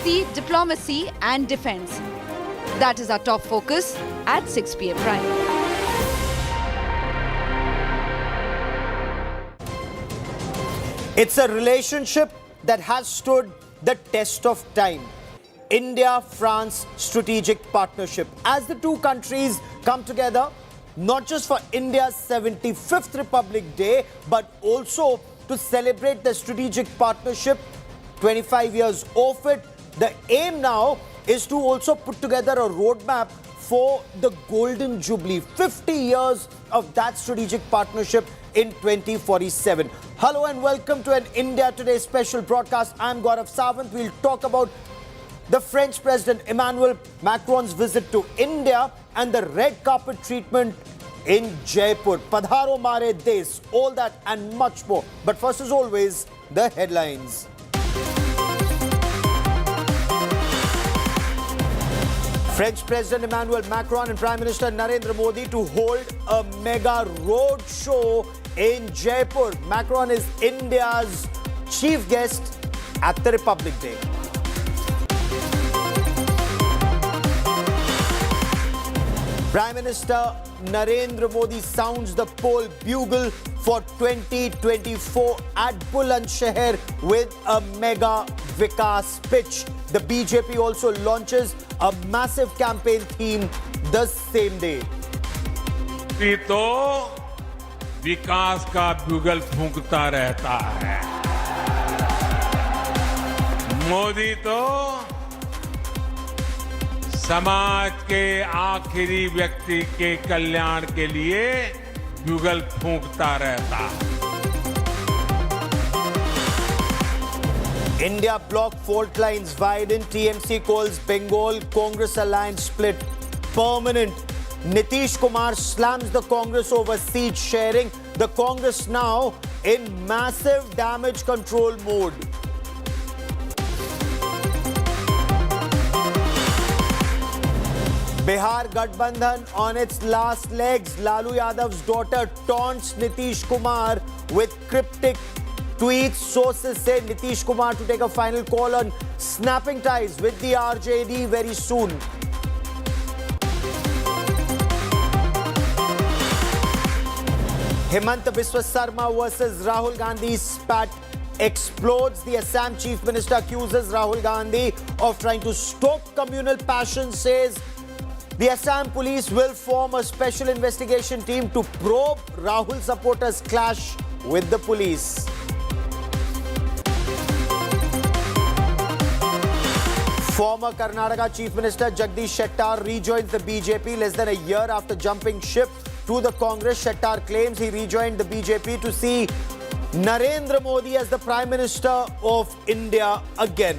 safety, diplomacy and defense. That is our top focus at 6 p.m. Prime. It's a relationship that has stood the test of time. India-France strategic partnership. As the two countries come together, not just for India's 75th Republic Day, but also to celebrate the strategic partnership, 25 years of it. The aim now is to also put together a roadmap for the Golden Jubilee, 50 years of that strategic partnership in 2047. Hello and welcome to an India Today special broadcast. I'm Gaurav Sawant. We'll talk about the French President Emmanuel Macron's visit to India and the red carpet treatment in Jaipur. Padharo Mare Des, all that and much more. But first, as always, the headlines. French President Emmanuel Macron and Prime Minister Narendra Modi to hold a mega road show in Jaipur. Macron is India's chief guest at the Republic Day. Prime Minister Narendra Modi sounds the poll bugle for 2024 at Bulandshahr with a mega Vikas pitch. The BJP also launches a massive campaign theme the same day. तो विकास का bugle फूंकता रहता है। मोदी तो समाज के आखिरी व्यक्ति के कल्याण के लिए ब्यूगल फूंकता रहता। India bloc fault lines widen. TMC calls Bengal Congress alliance split permanent. Nitish Kumar slams the Congress over seat sharing. The Congress now in massive damage control mode. Bihar Gathbandhan on its last legs. Lalu Yadav's daughter taunts Nitish Kumar with cryptic tweets. Sources say Nitish Kumar to take a final call on snapping ties with the RJD very soon. Himanta Biswa Sarma versus Rahul Gandhi spat explodes. The Assam Chief Minister accuses Rahul Gandhi of trying to stoke communal passion, says the Assam police will form a special investigation team to probe Rahul supporters' clash with the police. Former Karnataka Chief Minister Jagdish Shettar rejoins the BJP less than a year after jumping ship to the Congress. Shettar claims he rejoined the BJP to see Narendra Modi as the Prime Minister of India again.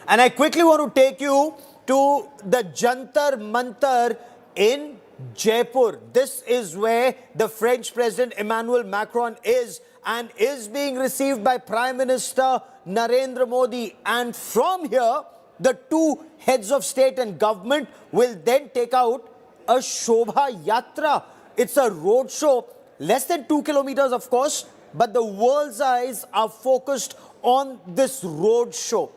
And I quickly want to take you to the Jantar Mantar in Jaipur. This is where the French President Emmanuel Macron is and is being received by Prime Minister Narendra Modi. And from here, the two heads of state and government will then take out a Shobha Yatra. It's a road show, less than 2 kilometers, of course, but the world's eyes are focused on this road show.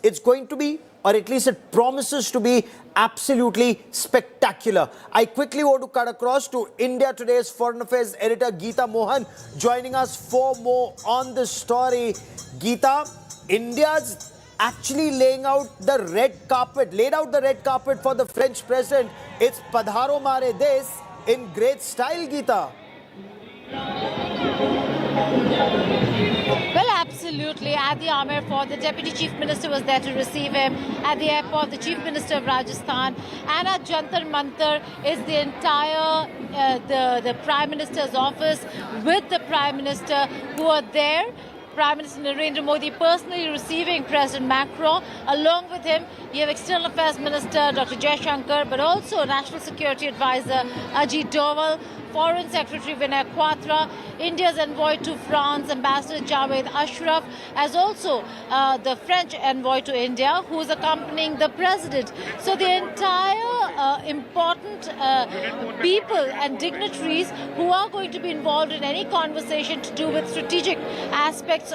It's going to be, or at least it promises to be, absolutely spectacular. I quickly want to cut across to India Today's Foreign Affairs editor Geeta Mohan, joining us for more on this story. Geeta, India's actually laid out the red carpet for the French president. It's Padharo Mare Des in great style, Geeta. Well, absolutely. At the Amer Fort, the Deputy Chief Minister was there to receive him. At the airport, the Chief Minister of Rajasthan. And at Jantar Mantar is the entire the Prime Minister's office with the Prime Minister who are there. Prime Minister Narendra Modi personally receiving President Macron. Along with him, you have External Affairs Minister Dr. Jaishankar, but also National Security Advisor Ajit Doval, Foreign Secretary Vinay Quatra, India's envoy to France, Ambassador Javed Ashraf, as also the French envoy to India, who is accompanying the president. So the entire important people and dignitaries who are going to be involved in any conversation to do with strategic aspects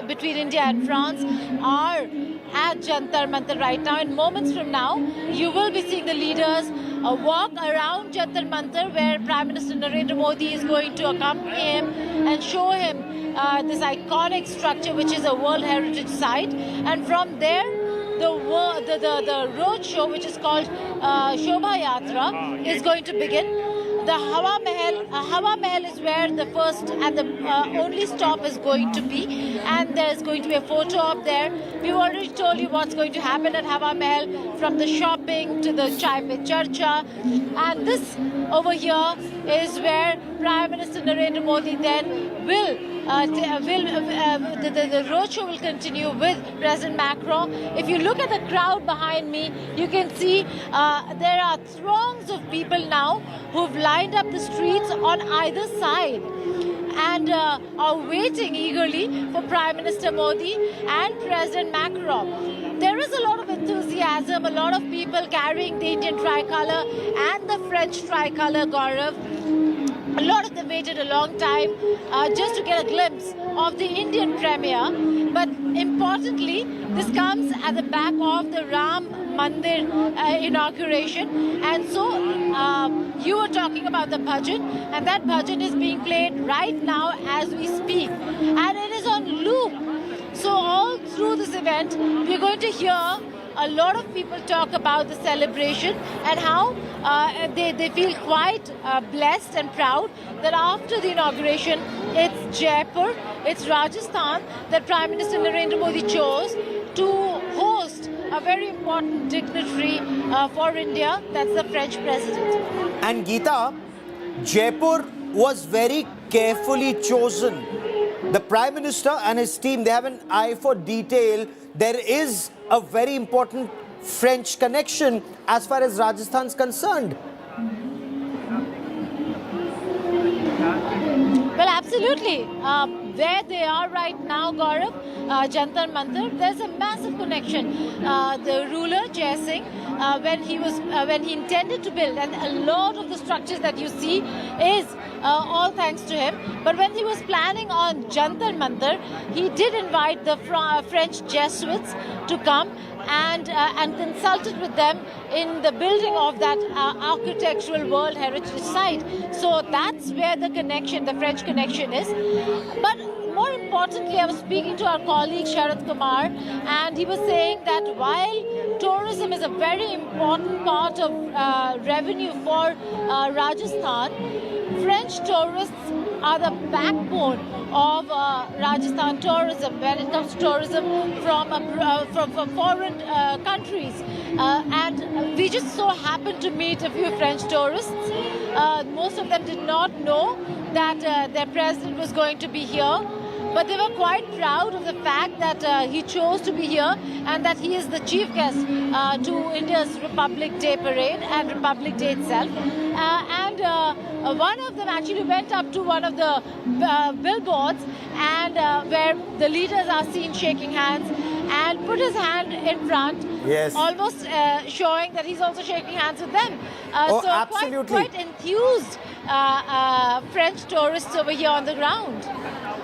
between India and France are at Jantar Mantar right now. In moments from now, you will be seeing the leaders walk around Jantar Mantar, where Prime Minister Narendra Modi is going to accompany him and show him this iconic structure, which is a World Heritage Site. And from there, the roadshow, which is called Shobha Yatra, is going to begin. The Hawa Mahal is where the first and the only stop is going to be, and there's going to be a photo up there. We've already told you what's going to happen at Hawa Mahal, from the shopping to the chai pe charcha, and this over here is where Prime Minister Narendra Modi then will the roadshow will continue with President Macron. If you look at the crowd behind me, you can see there are throngs of people now who've lined up the streets on either side and are waiting eagerly for Prime Minister Modi and President Macron. There is a lot of enthusiasm, a lot of people carrying the Indian tricolour and the French tricolour, Gaurav. A lot of them waited a long time just to get a glimpse of the Indian premiere. But importantly, this comes at the back of the Ram Mandir inauguration. And so you were talking about the bhajan, and that bhajan is being played right now as we speak. And it is on loop. So all through this event, we're going to hear a lot of people talk about the celebration and how they feel quite blessed and proud that after the inauguration, it's Jaipur, it's Rajasthan that Prime Minister Narendra Modi chose to host a very important dignitary for India, that's the French president. And Geeta, Jaipur was very carefully chosen. The Prime Minister and his team, they have an eye for detail. There is a very important French connection as far as Rajasthan is concerned. Well, absolutely. Where they are right now, Gaurav, Jantar Mantar, there's a massive connection. The ruler, Jai Singh, when he intended to build, and a lot of the structures that you see is all thanks to him. But when he was planning on Jantar Mantar, he did invite the French Jesuits to come and consulted with them in the building of that architectural World Heritage Site. So that's where the connection, the French connection is. But more importantly, I was speaking to our colleague Sharad Kumar, and he was saying that while tourism is a very important part of revenue for Rajasthan, French tourists are the backbone of Rajasthan tourism when it comes to tourism from foreign countries. And we just so happened to meet a few French tourists. Most of them did not know that their president was going to be here. But they were quite proud of the fact that he chose to be here and that he is the chief guest to India's Republic Day parade and Republic Day itself. One of them actually went up to one of the billboards and where the leaders are seen shaking hands and put his hand in front, yes, almost showing that he's also shaking hands with them. Oh, so absolutely. quite enthused French tourists over here on the ground.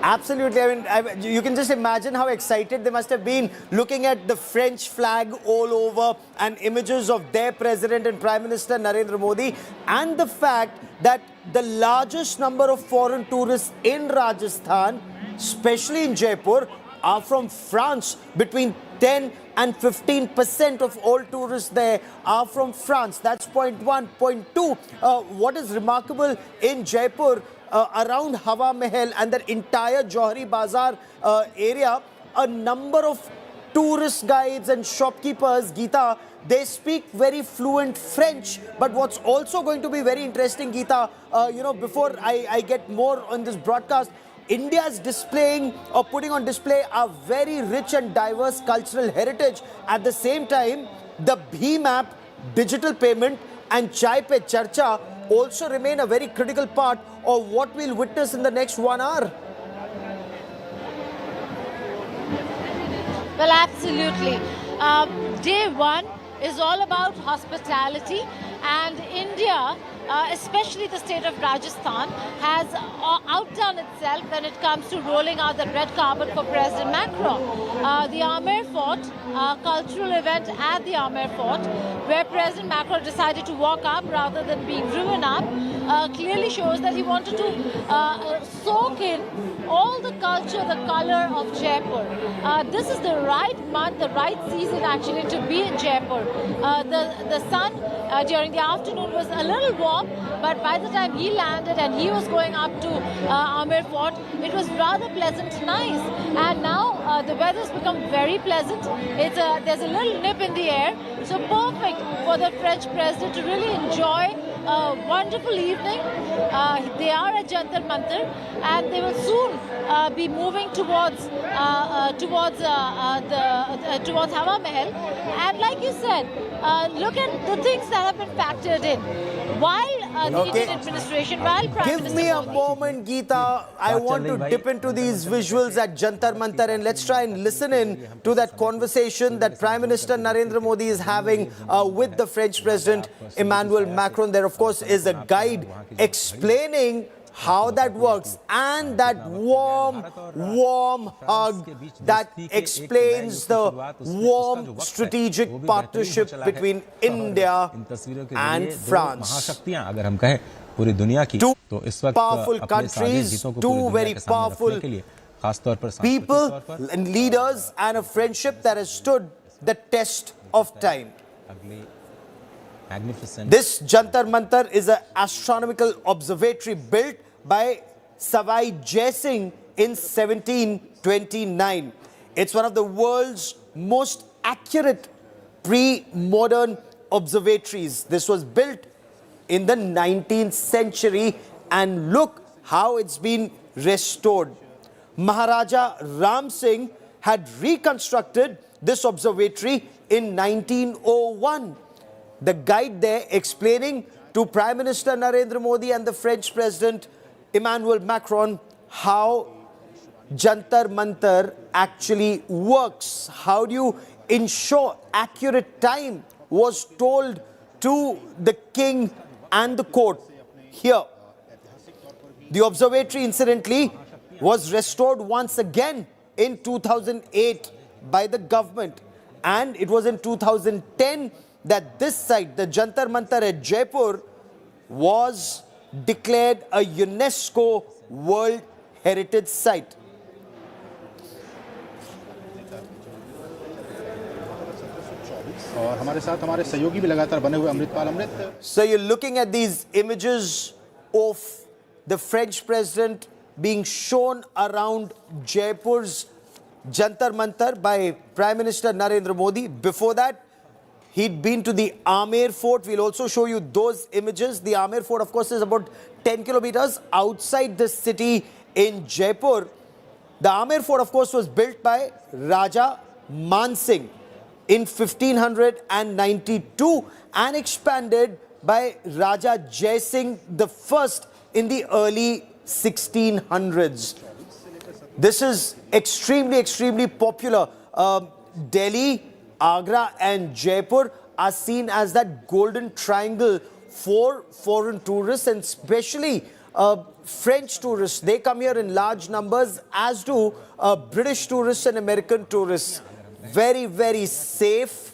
Absolutely. I mean, you can just imagine how excited they must have been looking at the French flag all over and images of their president and Prime Minister Narendra Modi, and the fact that the largest number of foreign tourists in Rajasthan, especially in Jaipur, are from France. Between 10 and 15% of all tourists there are from France. That's point one. Point two, what is remarkable in Jaipur, around Hawa Mahal and the entire Johari Bazaar area, a number of tourist guides and shopkeepers, Geeta, they speak very fluent French. But what's also going to be very interesting, Geeta, before I get more on this broadcast, India is displaying or putting on display a very rich and diverse cultural heritage. At the same time, the BHIM app, digital payment, and Chai Pe Charcha also remain a very critical part of what we'll witness in the next 1 hour. Well, absolutely. Day one is all about hospitality, and India, especially the state of Rajasthan, has outdone itself when it comes to rolling out the red carpet for President Macron. The Amer Fort, cultural event at the Amer Fort, where President Macron decided to walk up rather than being driven up, clearly shows that he wanted to soak in all the culture, the color of Jaipur. This is the right month, the right season actually to be in Jaipur. The sun during the afternoon was a little warm, but by the time he landed and he was going up to Amer Fort, it was rather pleasant, nice. And now the weather's become very pleasant. There's a little nip in the air, so perfect for the French president to really enjoy a wonderful evening. They are at Jantar Mantar, and they will soon be moving towards Hawa Mahal. And like you said, look at the things that have been factored in. While the Indian administration, while Prime Give Minister me a Modi- moment, Geeta. I want to dip into these visuals at Jantar Mantar, and let's try and listen in to that conversation that Prime Minister Narendra Modi is having with the French President Emmanuel Macron. There, of course, is a guide explaining how that works, and that warm hug that explains the warm strategic partnership between India and France. Two powerful countries, two very powerful people and leaders, and a friendship that has stood the test of time. This Jantar Mantar is an astronomical observatory built by Savai Jai Singh in 1729. It's one of the world's most accurate pre-modern observatories. This was built in the 19th century, and look how it's been restored. Maharaja Ram Singh had reconstructed this observatory in 1901. The guide there explaining to Prime Minister Narendra Modi and the French President Emmanuel Macron how Jantar Mantar actually works. How do you ensure accurate time was told to the king and the court here. The observatory, incidentally, was restored once again in 2008 by the government, and it was in 2010 that this site, the Jantar Mantar at Jaipur, was declared a UNESCO World Heritage Site. So you're looking at these images of the French president being shown around Jaipur's Jantar Mantar by Prime Minister Narendra Modi. Before that, he'd been to the Amer Fort. We'll also show you those images. The Amer Fort, of course, is about 10 kilometers outside the city in Jaipur. The Amer Fort, of course, was built by Raja Man Singh in 1592 and expanded by Raja Jai Singh the First in the early 1600s. This is extremely popular. Delhi, Agra and Jaipur are seen as that golden triangle for foreign tourists, and especially French tourists. They come here in large numbers, as do British tourists and American tourists. Very safe,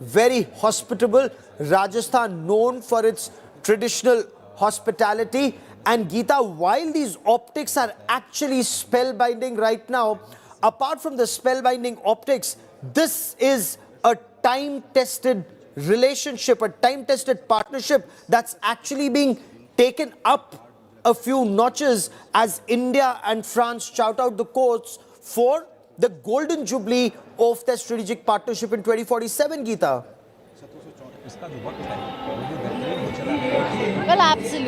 very hospitable. Rajasthan known for its traditional hospitality. And Geeta, while these optics are actually spellbinding right now, apart from the spellbinding optics, this is a time-tested relationship, a time-tested partnership that's actually being taken up a few notches as India and France shout out the courts for the golden jubilee of their strategic partnership in 2047, Geeta. Well, absolutely.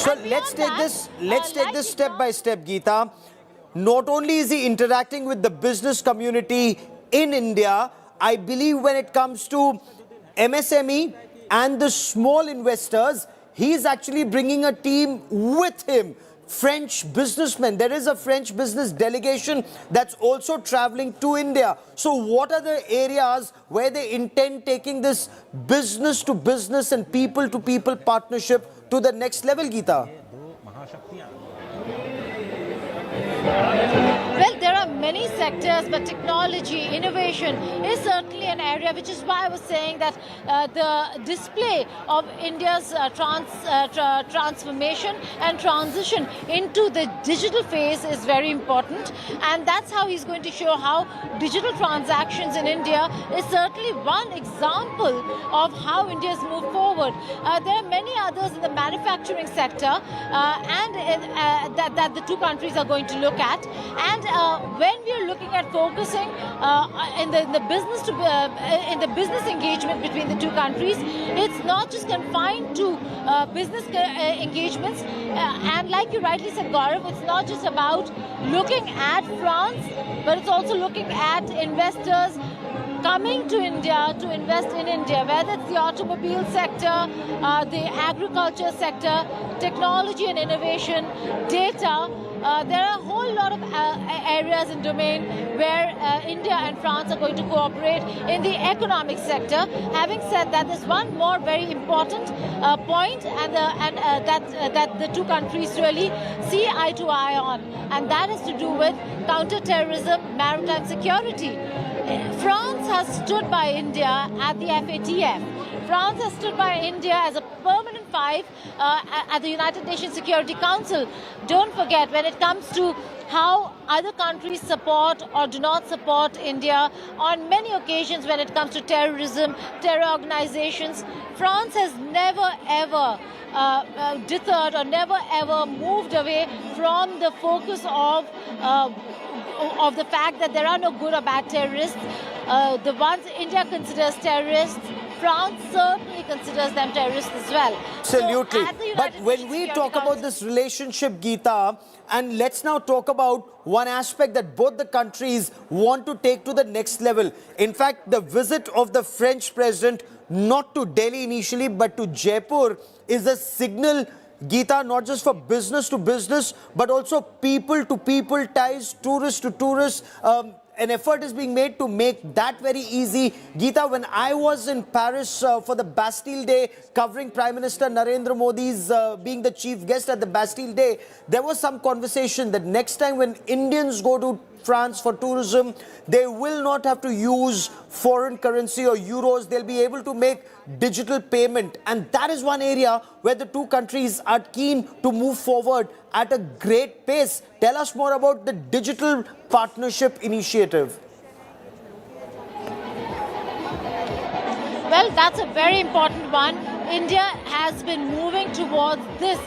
So And let's beyond take that, this. Let's take like this you step know- by step, Geeta. Not only is he interacting with the business community in India, I believe when it comes to MSME and the small investors, he's actually bringing a team with him. French businessmen. There is a French business delegation that's also traveling to India. So what are the areas where they intend taking this business to business and people to people partnership to the next level, Geeta? Well, there are many sectors, but technology, innovation is certainly an area, which is why I was saying that the display of India's transformation and transition into the digital phase is very important. And that's how he's going to show how digital transactions in India is certainly one example of how India's moved forward. There are many others in the manufacturing sector that the two countries are going to look at. And when we are looking at focusing in the business engagement between the two countries, it's not just confined to business engagements. And like you rightly said, Gaurav, it's not just about looking at France, but it's also looking at investors coming to India to invest in India, whether it's the automobile sector, the agriculture sector, technology and innovation, data. There are a whole lot of areas and domain where India and France are going to cooperate in the economic sector. Having said that, there's one more very important point that the two countries really see eye to eye on, and that is to do with counter-terrorism, maritime security. France has stood by India at the FATF. France has stood by India as a permanent five at the United Nations Security Council. Don't forget, when it comes to how other countries support or do not support India on many occasions when it comes to terrorism, terror organizations, France has never ever deterred or never ever moved away from the focus of the fact that there are no good or bad terrorists. The ones India considers terrorists, France certainly considers them terrorists as well. Absolutely. So, but when we talk about this relationship, Geeta, and let's now talk about one aspect that both the countries want to take to the next level. In fact, the visit of the French president, not to Delhi initially, but to Jaipur, is a signal, Geeta, not just for business to business, but also people to people ties, tourist to tourist. An effort is being made to make that very easy. Geeta, when I was in Paris for the Bastille Day, covering Prime Minister Narendra Modi's being the chief guest at the Bastille Day, there was some conversation that next time when Indians go to France for tourism, they will not have to use foreign currency or euros. They'll be able to make digital payment. And that is one area where the two countries are keen to move forward at a great pace. Tell us more about the digital partnership initiative. Well, that's a very important one. India has been moving towards this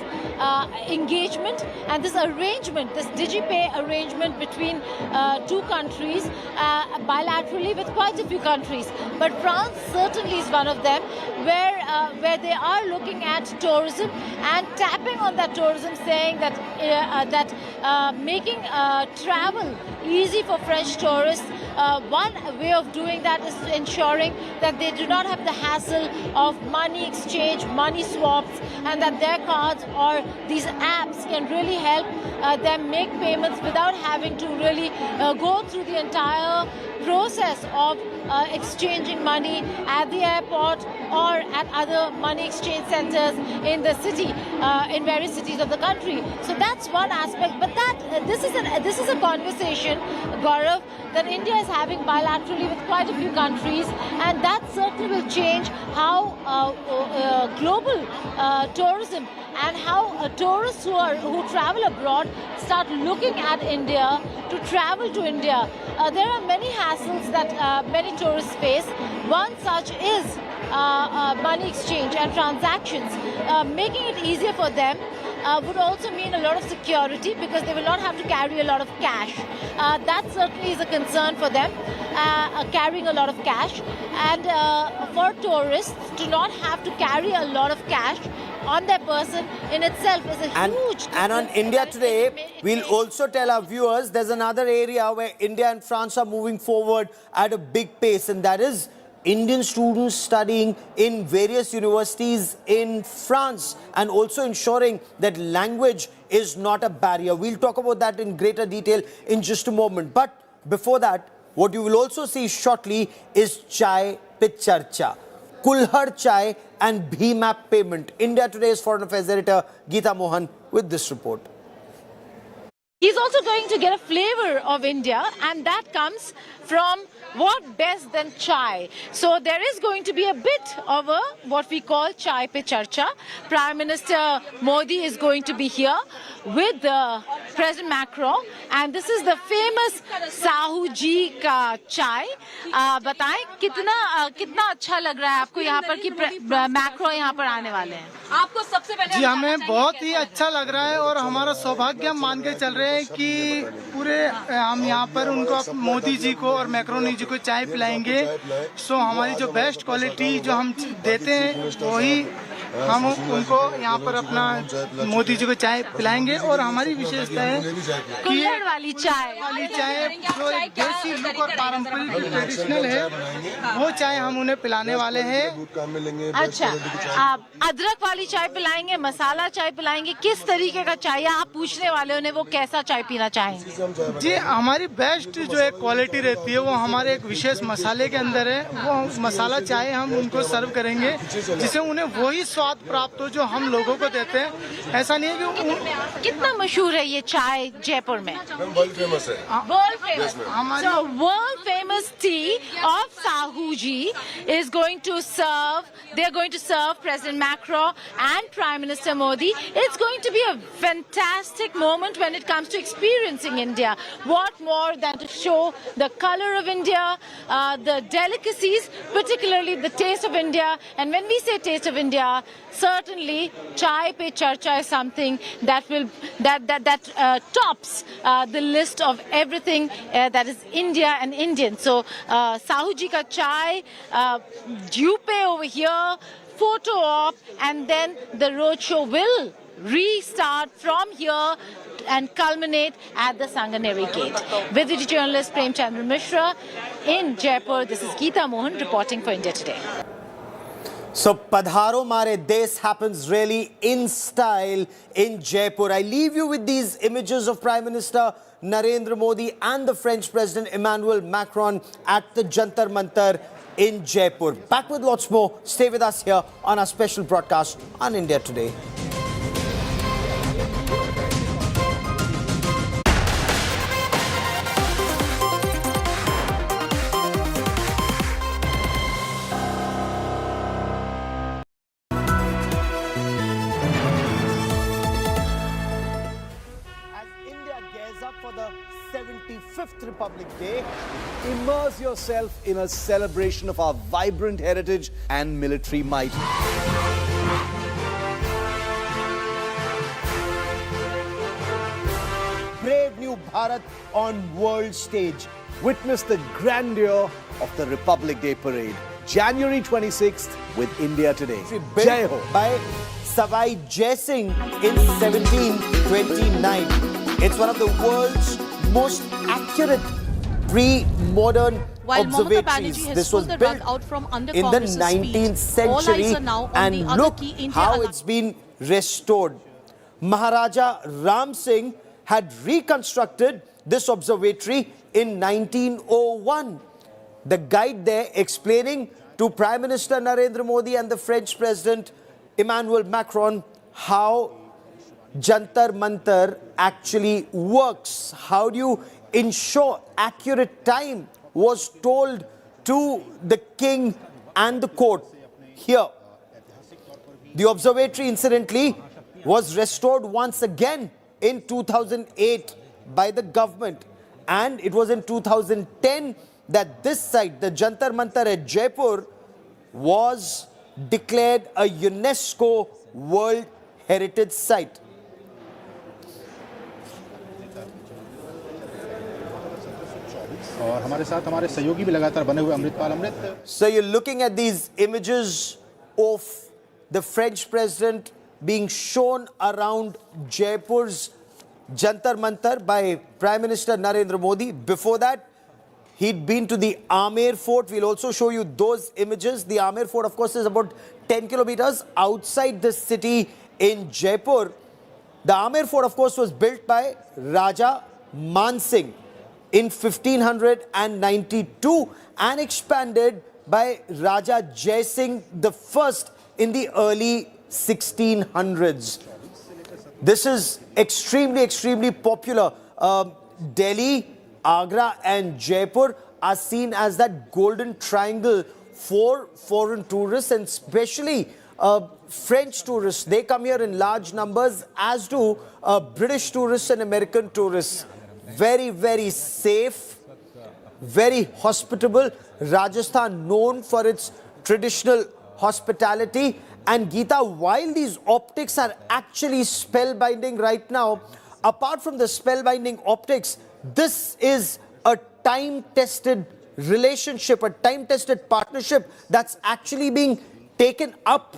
engagement and this arrangement, this DigiPay arrangement between two countries bilaterally with quite a few countries. But France certainly is one of them where they are looking at tourism and tapping on that tourism, saying that making travel easy for French tourists. One way of doing that is ensuring that they do not have the hassle of money exchange, money swaps, and that their cards or these apps can really help them make payments without having to really go through the entire process of exchanging money at the airport or at other money exchange centers in the city, in various cities of the country. So that's one aspect. But this is a conversation, Gaurav, that India is having bilaterally with quite a few countries, and that certainly will change how global tourism and how tourists who travel abroad start looking at India to travel to India. There are many hassles that many tourists face. One such is money exchange and transactions. Making it easier for them would also mean a lot of security, because they will not have to carry a lot of cash. That certainly is a concern for them, carrying a lot of cash. And for tourists to not have to carry a lot of cash on their person in itself is a huge And on difference. India It Today, made- we'll also tell our viewers there's another area where India and France are moving forward at a big pace, and that is Indian students studying in various universities in France and also ensuring that language is not a barrier. We'll talk about that in greater detail in just a moment. But before that, what you will also see shortly is Chai Pe Charcha. Kulhar Chai and BHIM-app payment. India Today's Foreign Affairs editor Geeta Mohan with this report. He's also going to get a flavor of India, and that comes from what best than chai. So there is going to be a bit of a what we call chai pe charcha. Prime Minister Modi is going to be here with President Macron, and this is the famous Sahu ji ka chai. बताएं कितना अच्छा लग रहा है आपको यहाँ पर कि मैक्रो यहाँ पर आने वाले हैं? आपको सबसे पहले जी हमें बहुत ही अच्छा लग रहा है और हमारा सौभाग्य हम मान के चल रहे हैं कि पूरे हम यहाँ पर उनको मोदी जी को और मैक्रोन जी को चाय पिलाएंगे। सो हमारी जो बेस्ट क्वालिटी जो हम देते हैं वही हम उनको यहाँ पर अपना मोदी जी को चाय पिलाएंगे। और हमारी विशेषता है कि कुल्हड़ वाली चाय जो एक देसी लुक और पारंपरिक ट्रेडिशनल है वो चाय हम उन्हें पिलाने वाले हैं। अच्छा, आप अदरक वाली चाय पिलाएंगे, मसाला चाय पिलाएंगे, किस तरीके का चाय आप पूछने वाले उन्हें वो कैसा चाय पीना चाहेंगे? जी हमारी बेस्ट जो एक क्वालिटी रहती है वो हमारे एक विशेष मसाले के अंदर है। वो मसाला चाय हम उनको सर्व करेंगे जिससे उन्हें वही स्वाद प्राप्त हो जो हम लोगों को देते हैं। ऐसा नहीं है कि कितना मशहूर है ये चाय जयपुर में? वर्ल्ड फेमस है। World famous. So world famous tea of Sahu ji is going to serve. They're going to serve President Macron and Prime Minister Modi. It's going to be a fantastic moment when it comes to experiencing India. What more than to show the color of India, the delicacies, particularly the taste of India. And when we say taste of India, certainly chai pe charcha is something that will tops the list of everything that is India and Indian. So Sahu ji ka chai, dupe over here, photo op, and then the roadshow will restart from here and culminate at the Sanganeri Gate. Video journalist Prem Chandra Mishra in Jaipur. This is Geeta Mohan reporting for India Today. So Padharo Mare Des happens really in style in Jaipur. I leave you with these images of Prime Minister Narendra Modi and the French President Emmanuel Macron at the Jantar Mantar in Jaipur. Back with lots more. Stay with us here on our special broadcast on India Today. For the 75th Republic Day, immerse yourself in a celebration of our vibrant heritage and military might. brave new Bharat on world stage. Witness the grandeur of the Republic Day parade. January 26th with India Today. Jai Ho. By Savai Jai Singh in 1729. It's one of the world's most accurate pre-modern While Mamata observatories. Banerjee has This pulled was the built rug out from under in the Congress's 19th feet. All century, eyes are now on and the other look key India how alliance. it's been restored. Maharaja Ram Singh had reconstructed this observatory in 1901. The guide there explaining to Prime Minister Narendra Modi and the French President Emmanuel Macron how Jantar Mantar actually works. How do you ensure accurate time was told to the king and the court here. The observatory, incidentally, was restored once again in 2008 by the government. And it was in 2010 that this site, the Jantar Mantar at Jaipur, was declared a UNESCO World Heritage Site. और हमारे साथ हमारे सहयोगी भी लगातार बने हुए अमृतपाल अमृत. So you're looking at these images of the French President being shown around Jaipur's Jantar Mantar by Prime Minister Narendra Modi. Before that, he'd been to the Amer Fort. We'll also show you those images. The Amer Fort, of course, is about 10 kilometers outside the city in Jaipur. The Amer Fort, of course, was built by Raja Man Singh in 1592 and expanded by Raja Jai Singh the First in the early 1600s. This is extremely popular. Delhi, Agra and Jaipur are seen as that golden triangle for foreign tourists, and especially French tourists. They come here in large numbers, as do British tourists and American tourists. Very safe, very hospitable. Rajasthan known for its traditional hospitality. And Geeta, while these optics are actually spellbinding right now, apart from the spellbinding optics, this is a time-tested relationship, a time-tested partnership that's actually being taken up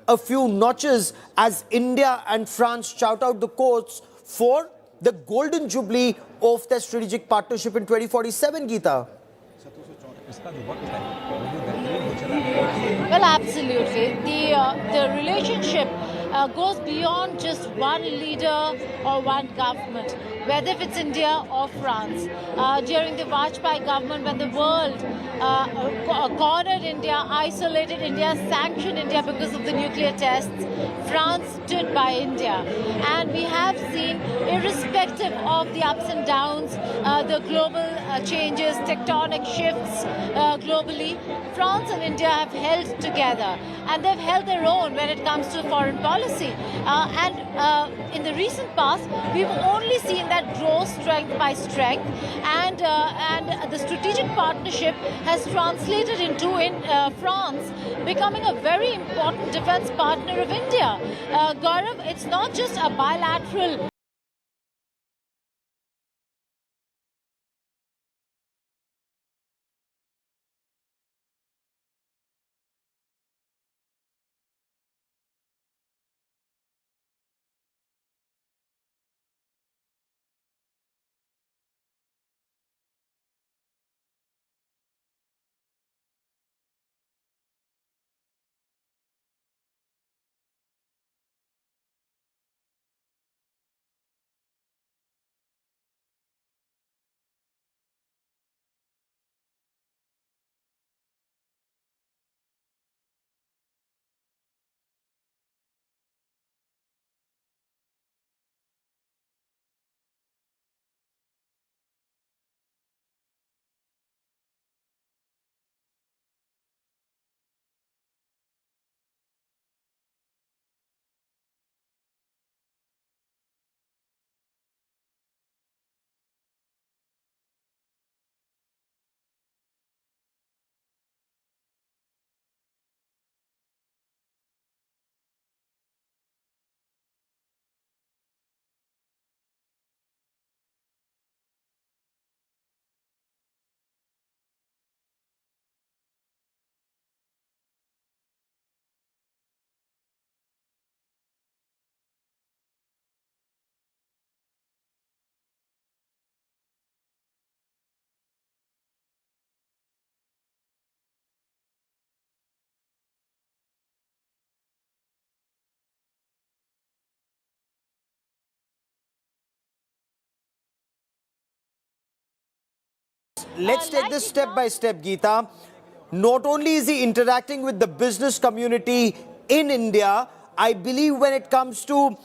a few notches as India and France shout out the courts for the golden jubilee of their strategic partnership in 2047, Geeta. Well, absolutely. The relationship goes beyond just one leader or one government, whether if it's India or France. During the Vajpayee government, when the world cornered India, isolated India, sanctioned India because of the nuclear tests, France stood by India. And we have seen, irrespective of the ups and downs, the global changes, tectonic shifts globally, France and India have held together. And they've held their own when it comes to foreign policy. In the recent past, we've only seen that grow strength by strength. And the strategic partnership has translated into France becoming a very important defense partner of India. Gaurav, it's not just a bilateral Let's take this step by step, Geeta. Not only is he interacting with the business community in India, I believe when it comes to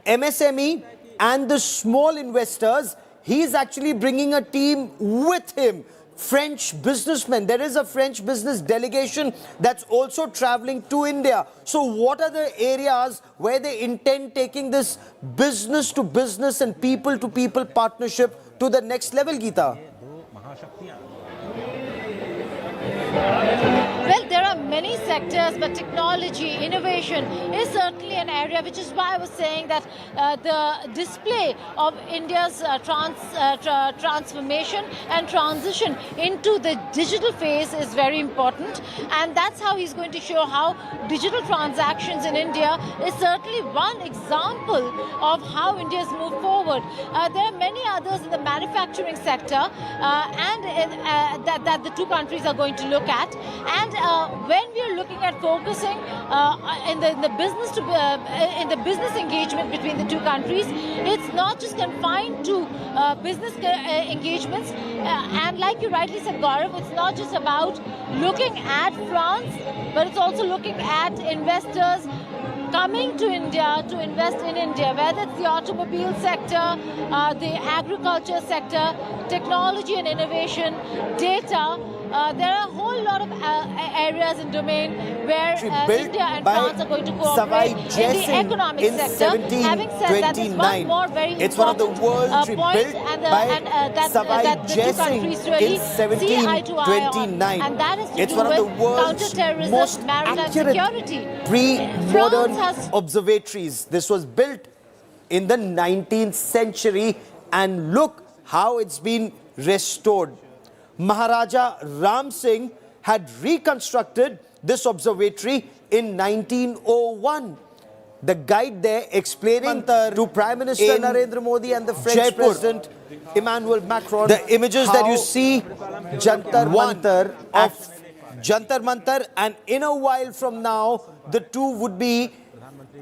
MSME and the small investors, he's actually bringing a team with him. French businessmen. There is a French business delegation that's also traveling to India. So what are the areas where they intend taking this business to business and people to people partnership to the next level, Geeta? Well, there are many sectors, but technology, innovation is certainly an area, which is why I was saying that the display of India's transformation and transition into the digital phase is very important. And that's how he's going to show how digital transactions in India is certainly one example of how India's moved forward. There are many others in the manufacturing sector that the two countries are going to look at. And when we are looking at focusing in the business engagement between the two countries, it's not just confined to business engagements. And like you rightly said, Gaurav, it's not just about looking at France, but it's also looking at investors coming to India to invest in India, whether it's the automobile sector, the agriculture sector, technology and innovation, data. There are a whole lot of areas and domain where India and France are going to cooperate in the economic sector. Having said that, there's one more very important point, and that the two countries really see eye to eye on, and that is to do with counter-terrorism, maritime security. Pre-modern observatories. This was built in the 19th century, and look how it's been restored. Maharaja Ram Singh had reconstructed this observatory in 1901. The guide there explaining to Prime Minister Narendra Modi and the French President Emmanuel Macron the images that you see Jantar Mantar of Jantar Mantar, and in a while from now the two would be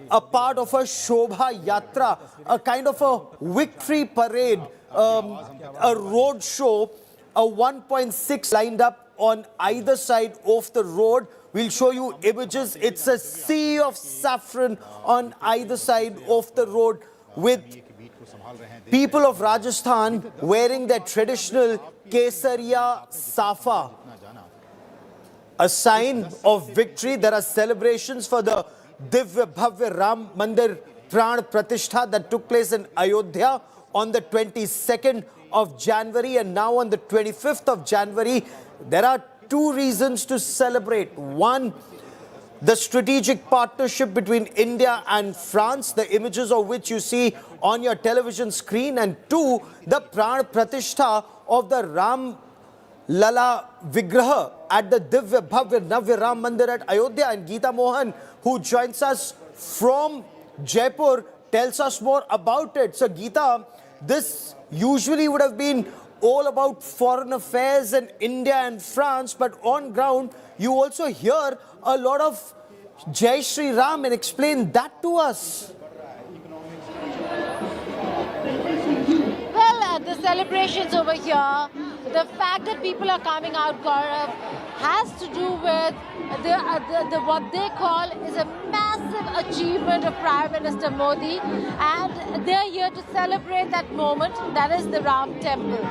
a part of a Shobha Yatra, a kind of a victory parade, a road show, a 1.6 lined up on either side of the road. We'll show you images. It's a sea of saffron on either side of the road, with people of Rajasthan wearing their traditional Kesariya Safa, a sign of victory. There are celebrations for the Divya Bhavya Ram Mandir Pran Pratishtha that took place in Ayodhya on the 22nd of January, and now on the 25th of January. There are two reasons to celebrate. One, the strategic partnership between India and France, the images of which you see on your television screen, and two, the Pran Pratishtha of the Ram Lala Vigraha at the Divya Bhavya Navya Ram Mandir at Ayodhya. And Geeta Mohan, who joins us from Jaipur, tells us more about it. So Geeta, this usually would have been all about foreign affairs and India and France, but on ground you also hear a lot of Jai Shri Ram, and explain that to us. Well, the celebrations over here, the fact that people are coming out, Gaurav, has to do with what they call is a massive achievement of Prime Minister Modi, and they're here to celebrate that moment, that is the Ram Temple.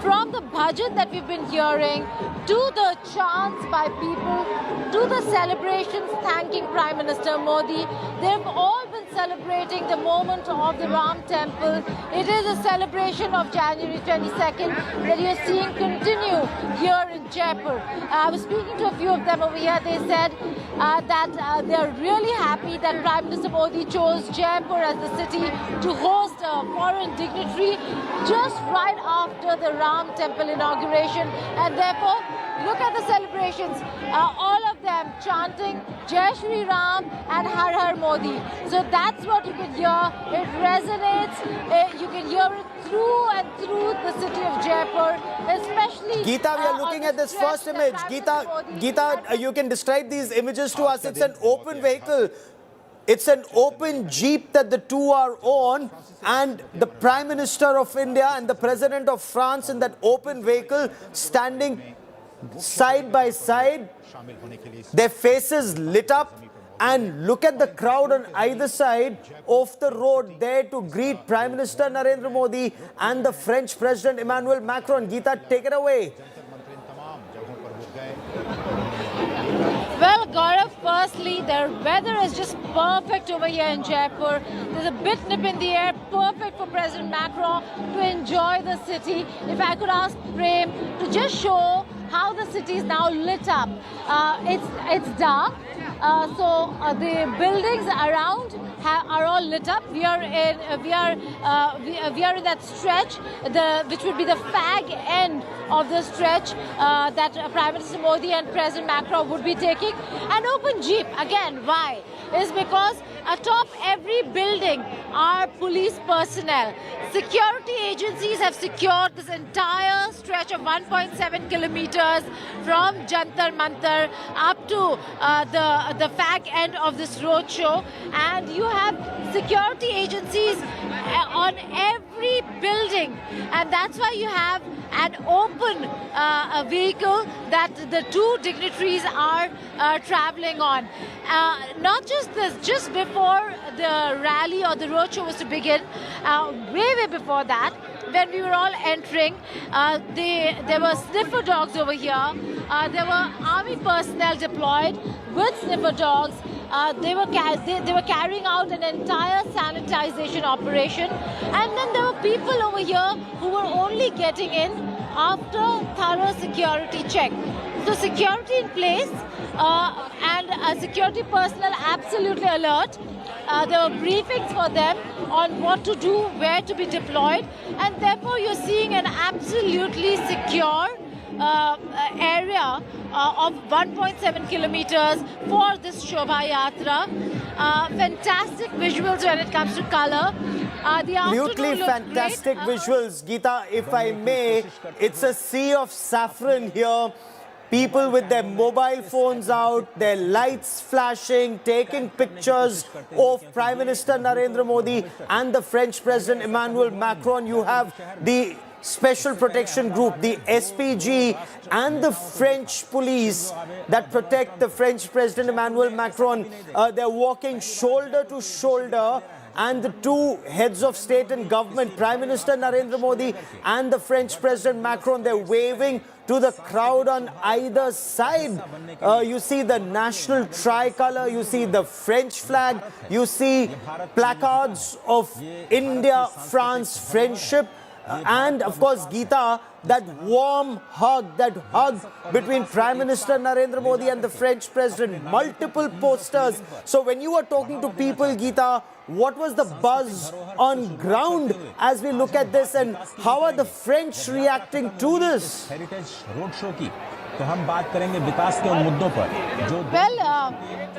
From the budget that we've been hearing, to the chants by people, to the celebrations thanking Prime Minister Modi, they've all been celebrating the moment of the Ram Temple. It is a celebration of January 22nd that you're seeing continue here in Jaipur. I was speaking to a few of them over here. They said that they're really happy that Prime Minister Modi chose Jaipur as the city to host a foreign dignitary just right after the Ram Temple inauguration, and therefore look at the celebrations, all of them chanting Jai Shri Ram and Har Har Modi. So that's what you can hear. It resonates. You can hear it through and through the city of Jaipur, especially. Geeta, we are looking at this first image. Geeta, you can describe these images to us. It's an open vehicle. It's an open jeep that the two are on, and the Prime Minister of India and the President of France in that open vehicle standing side by side, their faces lit up, and look at the crowd on either side of the road there to greet Prime Minister Narendra Modi and the French President Emmanuel Macron. Geeta, take it away. Well, Gaurav, firstly, the weather is just perfect over here in Jaipur. There's a bit nip in the air, perfect for President Macron to enjoy the city. If I could ask Prem to just show how the city is now lit up. It's dark, so the buildings around are all lit up. We are in that stretch, which would be the fag end of the stretch that Prime Minister Modi and President Macron would be taking. An open jeep, again, why? Is because atop every building are police personnel. Security agencies have secured this entire stretch of 1.7 kilometers from Jantar Mantar up to the fag end of this roadshow, and you have security agencies on every building, and that's why you have an open vehicle that the two dignitaries are traveling on. Not just this, just before the rally or the roadshow was to begin, way before that, when we were all entering, there were sniffer dogs over here. There were army personnel deployed with sniffer dogs. They were carrying out an entire sanitization operation, and then there were people over here who were only getting in after thorough security check. So security in place, and security personnel absolutely alert. There were briefings for them on what to do, where to be deployed, and therefore you're seeing an absolutely secure area of 1.7 kilometers for this Shobha Yatra. Fantastic visuals when it comes to color. Absolutely fantastic visuals. Geeta, if I may, it's a sea of saffron here. People with their mobile phones out, their lights flashing, taking pictures of Prime Minister Narendra Modi and the French President Emmanuel Macron. You have the Special Protection Group, the SPG, and the French police that protect the French President Emmanuel Macron. They're walking shoulder to shoulder, and the two heads of state and government, Prime Minister Narendra Modi and the French President Macron, they're waving to the crowd on either side. You see the national tricolour, you see the French flag, you see placards of India-France friendship, and of course, Geeta, that warm hug, that hug between Prime Minister Narendra Modi and the French President, multiple posters. So when you were talking to people, Geeta, what was the buzz on ground as we look at this, and how are the French reacting to this?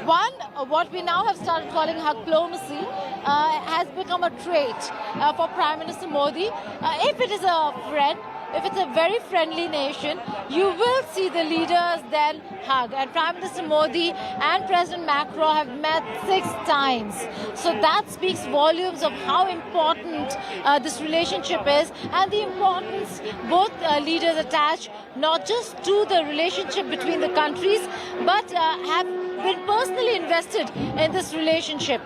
Well, what we now have started calling diplomacy has become a trait for Prime Minister Modi. If it is a friend, if it's a very friendly nation, you will see the leaders then hug. And Prime Minister Modi and President Macron have met 6 times. So that speaks volumes of how important this relationship is, and the importance both leaders attach not just to the relationship between the countries, but have been personally invested in this relationship.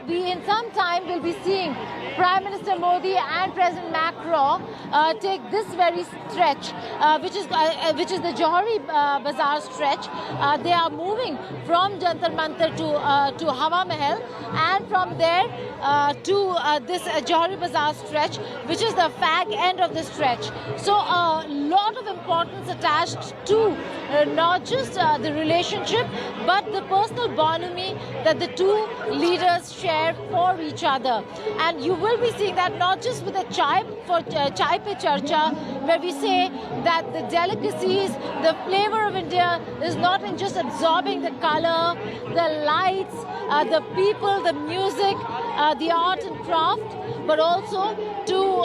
We in some time will be seeing Prime Minister Modi and President Macron take this very stretch, which is the Johari Bazaar stretch. They are moving from Jantar Mantar to Hawa Mahal, and from there to this Johari Bazaar stretch, which is the fag end of the stretch. So a lot of importance attached to not just the relationship, but the personal bonhomie that the two leaders share for each other. And you will be seeing that not just with the chai pe charcha, where we say that the delicacies, the flavor of India is not in just absorbing the color, the lights, the people, the music, the art and craft, but also to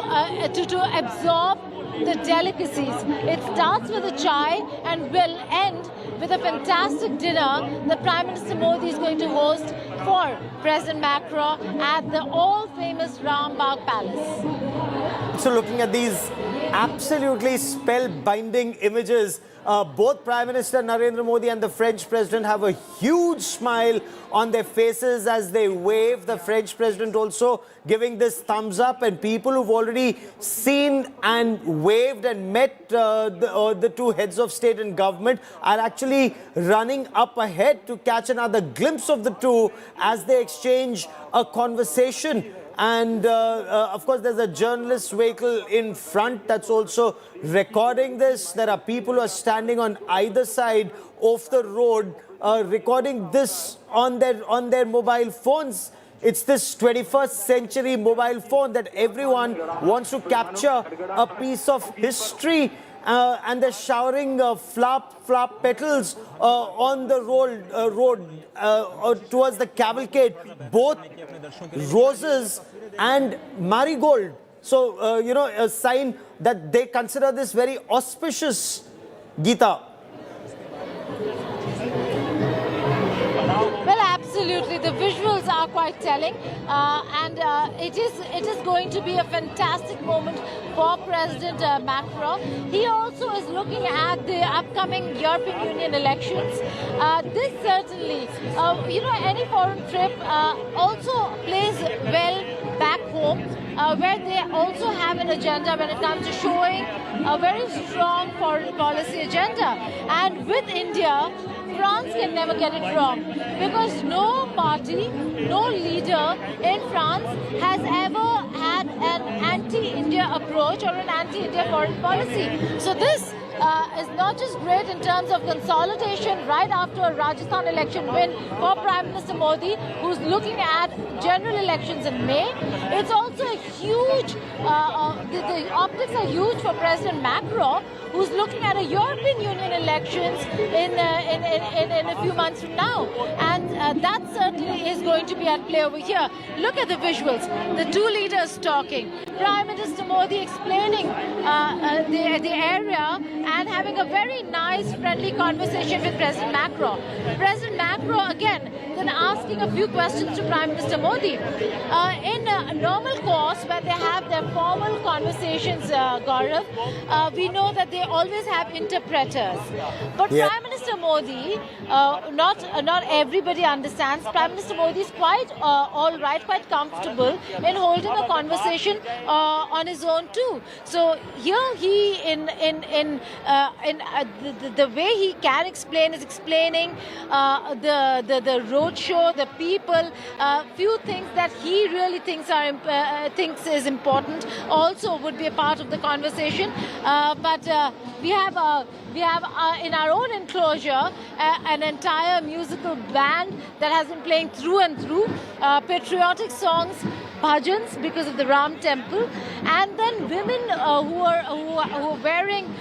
absorb the delicacies. It starts with a chai and will end with a fantastic dinner that Prime Minister Modi is going to host for President Macron at the all-famous Rambagh Palace. So looking at these absolutely spellbinding images, both Prime Minister Narendra Modi and the French President have a huge smile on their faces as they wave. The French President also giving this thumbs up, and people who've already seen and waved and met the two heads of state and government are actually running up ahead to catch another glimpse of the two as they exchange a conversation. And of course, there's a journalist vehicle in front that's also recording this. There are people who are standing on either side of the road recording this on their mobile phones. It's this 21st century mobile phone that everyone wants to capture a piece of history. And they're showering flap petals on the road towards the cavalcade, both roses and marigold. So, you know, a sign that they consider this very auspicious, Geeta. Well, absolutely. The visuals are quite telling, and it is going to be a fantastic moment for President Macron. He also is looking at the upcoming European Union elections. This certainly, you know, any foreign trip also plays well back home, where they also have an agenda when it comes to showing a very strong foreign policy agenda. And with India, France can never get it wrong, because no party, no leader in France has ever had an anti-India approach or an anti-India foreign policy. So this is not just great in terms of consolidation right after a Rajasthan election win for Prime Minister Modi, who's looking at general elections in May. It's also a huge, the optics are huge for President Macron, who's looking at a European Union elections in a few months from now. And that certainly is going to be at play over here. Look at the visuals. The two leaders talking. Prime Minister Modi explaining the area and having a very nice, friendly conversation with President Macron. President Macron, again, then asking a few questions to Prime Minister Modi. In a normal course, when they have their formal conversations, Gaurav, we know that they always have interpreters. But Yeah. Prime Minister Modi, not everybody understands. Prime Minister Modi is quite all right, quite comfortable in holding a conversation on his own too. So here he, the way he can explain is explaining the roadshow, the people, few things that he really thinks is important also would be a part of the conversation. But we have in our own enclosure an entire musical band that has been playing through and through patriotic songs, bhajans because of the Ram temple, and then women who are wearing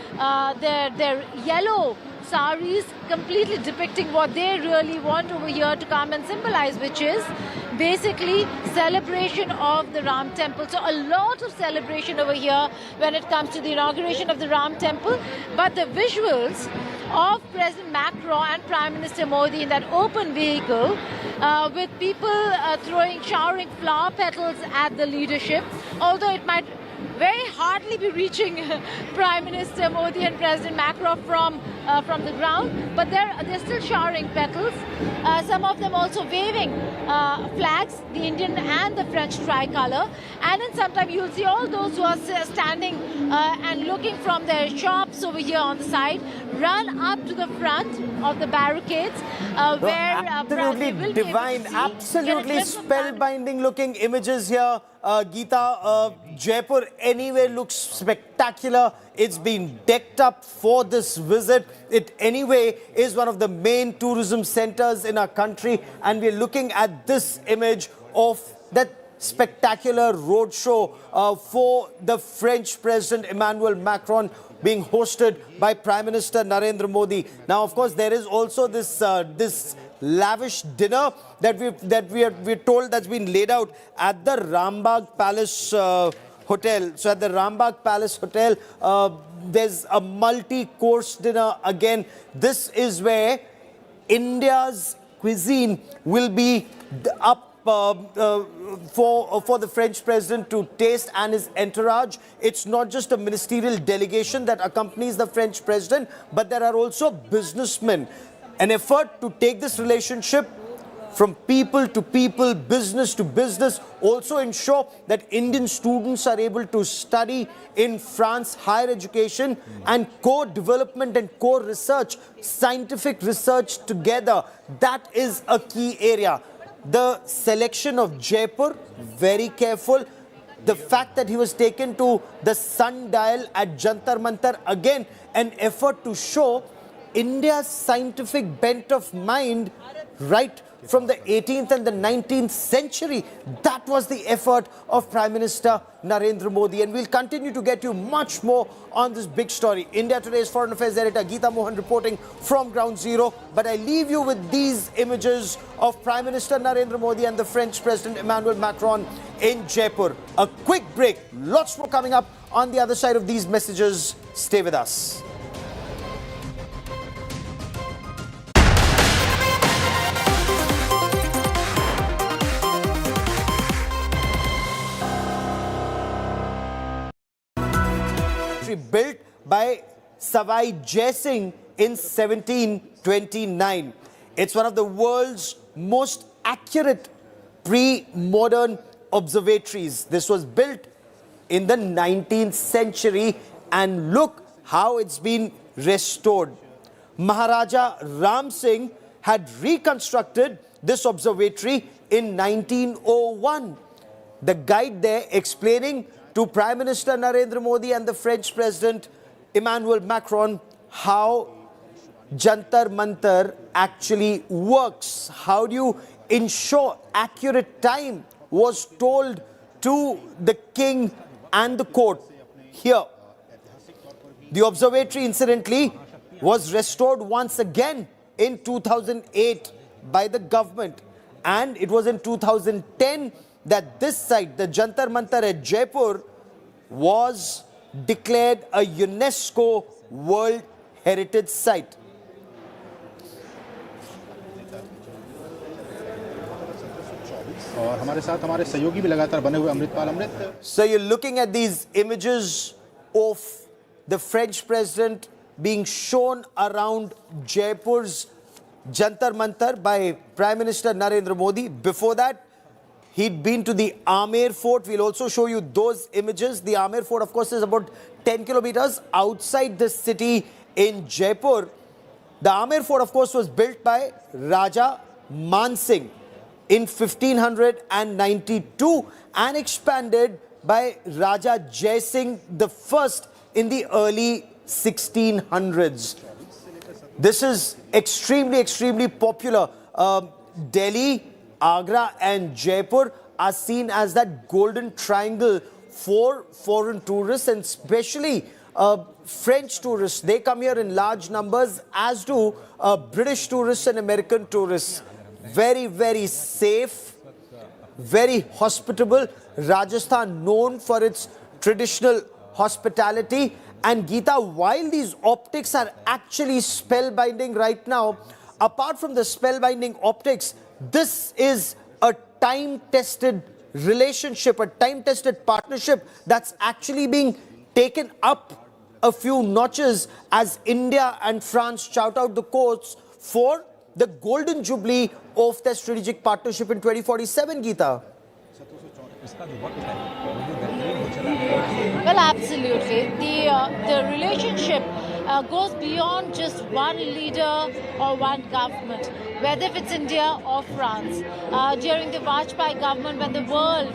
their yellow saris, completely depicting what they really want over here to come and symbolize, which is basically celebration of the Ram temple. So a lot of celebration over here when it comes to the inauguration of the Ram temple. But the visuals of President Macron and Prime Minister Modi in that open vehicle with people showering flower petals at the leadership, although it might very hardly be reaching Prime Minister Modi and President Macron from the ground, but they're still showering petals. Some of them also waving flags, the Indian and the French tricolour. And then sometime you'll see all those who are standing and looking from their shops over here on the side run up to the front of the barricades where absolutely they will divine, be able to see, absolutely get a glimpse of that. spellbinding looking images here. Geeta, Jaipur anyway looks spectacular. It's been decked up for this visit. It anyway is one of the main tourism centers in our country, and we're looking at this image of that spectacular roadshow for the French President Emmanuel Macron, being hosted by Prime Minister Narendra Modi. Now, of course, there is also this lavish dinner that we're told that's been laid out at the Rambagh Palace Hotel. So at the Rambagh Palace Hotel, there's a multi-course dinner. Again, this is where India's cuisine will be up for the French president to taste and his entourage. It's not just a ministerial delegation that accompanies the French president, but there are also businessmen. An effort to take this relationship from people to people, business to business, also ensure that Indian students are able to study in France, higher education and co-development and co-research, scientific research together. That is a key area. the selection of Jaipur, very careful. The fact that he was taken to the sundial at Jantar Mantar, again, an effort to show India's scientific bent of mind right from the 18th and the 19th century. That was the effort of Prime Minister Narendra Modi. And we'll continue to get you much more on this big story. India Today's Foreign Affairs Editor Geeta Mohan reporting from Ground Zero. But I leave you with these images of Prime Minister Narendra Modi and the French President Emmanuel Macron in Jaipur. A quick break. Lots more coming up on the other side of these messages. Stay with us. Built by Savai Jai Singh in 1729. It's one of the world's most accurate pre-modern observatories. This was built in the 19th century and look how it's been restored. Maharaja Ram Singh had reconstructed this observatory in 1901. The guide there explaining to Prime Minister Narendra Modi and the French President Emmanuel Macron how Jantar Mantar actually works. How do you ensure accurate time was told to the king and the court here. The observatory, incidentally, was restored once again in 2008 by the government. And it was in 2010 that this site, the Jantar Mantar at Jaipur, was declared a UNESCO World Heritage Site. और हमारे साथ हमारे सहयोगी भी लगातार बने हुए अमृतपाल अमृत. So you're looking at these images of the French president being shown around Jaipur's Jantar Mantar by Prime Minister Narendra Modi. Before that, he'd been to the Amer Fort. We'll also show you those images. The Amer Fort, of course, is about 10 kilometers outside the city in Jaipur. The Amer Fort, of course, was built by Raja Man Singh in 1592 and expanded by Raja Jai Singh the First in the early 1600s. This is extremely popular. Delhi, Agra and Jaipur are seen as that golden triangle for foreign tourists, and especially French tourists. They come here in large numbers, as do British tourists and American tourists. Very safe, very hospitable. Rajasthan known for its traditional hospitality. And Geeta, while these optics are actually spellbinding right now, apart from the spellbinding optics, this is a time-tested relationship, a time-tested partnership that's actually being taken up a few notches as India and France shout out the course for the golden jubilee of their strategic partnership in 2047, Geeta. Well, absolutely. The relationship goes beyond just one leader or one government, whether if it's India or France. During the Vajpayee government, when the world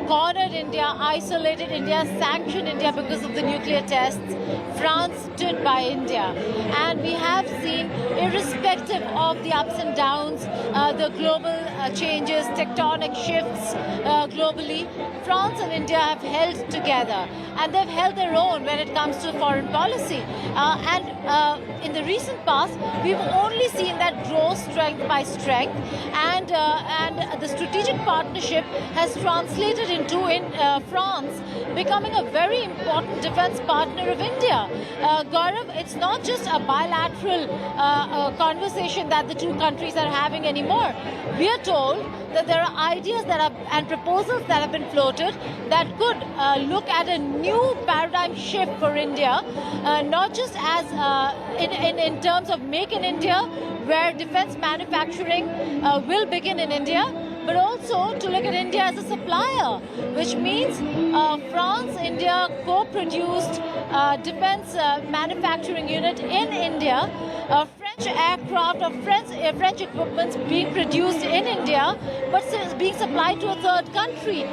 cornered India, isolated India, sanctioned India because of the nuclear tests, France stood by India. And we have seen, irrespective of the ups and downs, the global changes, tectonic shifts globally, France and India have held together. And they've held their own when it comes to foreign policy. In the recent past, we've only seen that grow strength by strength. And the strategic partnership has translated into, in France, becoming a very important defense partner of India. Gaurav, it's not just a bilateral conversation that the two countries are having anymore. We are told that there are ideas and proposals that have been floated that could look at a new paradigm shift for India, not just as in terms of Make in India, where defense manufacturing will begin in India, but also to look at India as a supplier, which means France-India co-produced defense manufacturing unit in India. French French aircraft or French equipment being produced in India, but being supplied to a third country.